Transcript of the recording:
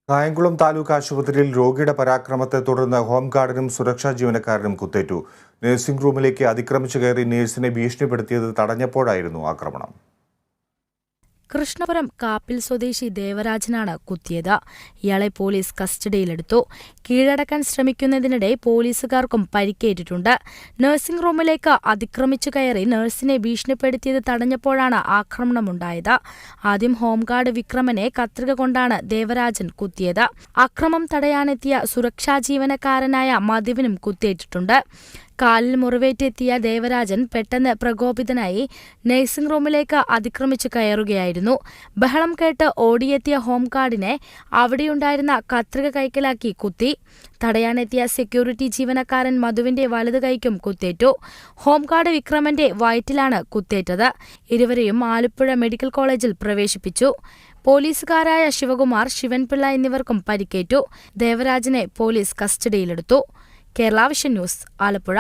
കായംകുളം താലൂക്ക് ആശുപത്രിയിൽ രോഗിയുടെ പരാക്രമത്തെ തുടർന്ന് ഹോംഗാർഡിനും സുരക്ഷാ ജീവനക്കാരനും കുത്തേറ്റു. നഴ്സിംഗ് റൂമിലേക്ക് അതിക്രമിച്ചു കയറി നഴ്സിനെ ഭീഷണിപ്പെടുത്തിയത് തടഞ്ഞപ്പോഴായിരുന്നു ആക്രമണം. കൃഷ്ണപുരം കാപ്പിൽ സ്വദേശി ദേവരാജനാണ് കുത്തിയത്. ഇയാളെ പോലീസ് കസ്റ്റഡിയിലെടുത്തു. കീഴടക്കാൻ ശ്രമിക്കുന്നതിനിടെ പോലീസുകാർക്കും പരിക്കേറ്റിട്ടുണ്ട്. നഴ്സിംഗ് റൂമിലേക്ക് അതിക്രമിച്ചു കയറി നഴ്സിനെ ഭീഷണിപ്പെടുത്തിയത് തടഞ്ഞപ്പോഴാണ് ആക്രമണമുണ്ടായത്. ആദ്യം ഹോംഗാർഡ് വിക്രമനെ കത്രിക കൊണ്ടാണ് ദേവരാജൻ കുത്തിയത്. അക്രമം തടയാനെത്തിയ സുരക്ഷാ ജീവനക്കാരനായ മധുവിനും കുത്തേറ്റിട്ടുണ്ട്. കാലിൽ മുറിവേറ്റെത്തിയ ദേവരാജൻ പെട്ടെന്ന് പ്രകോപിതനായി നഴ്സിംഗ് റൂമിലേക്ക് അതിക്രമിച്ചു കയറുകയായിരുന്നു. ബഹളം കേട്ട് ഓടിയെത്തിയ ഹോംഗാർഡിനെ അവിടെയുണ്ടായിരുന്ന കത്രിക കൈക്കലാക്കി കുത്തി. തടയാനെത്തിയ സെക്യൂരിറ്റി ജീവനക്കാരൻ മധുവിന്റെ വലതു കൈക്കും കുത്തേറ്റു. ഹോംഗാർഡ് വിക്രമന്റെ വയറ്റിലാണ് കുത്തേറ്റത്. ഇരുവരെയും ആലപ്പുഴ മെഡിക്കൽ കോളേജിൽ പ്രവേശിപ്പിച്ചു. പോലീസുകാരായ ശിവകുമാർ, ശിവൻപിള്ള എന്നിവർക്കും പരിക്കേറ്റു. ദേവരാജനെ പോലീസ് കസ്റ്റഡിയിലെടുത്തു. Kerala vision news, Alappuzha.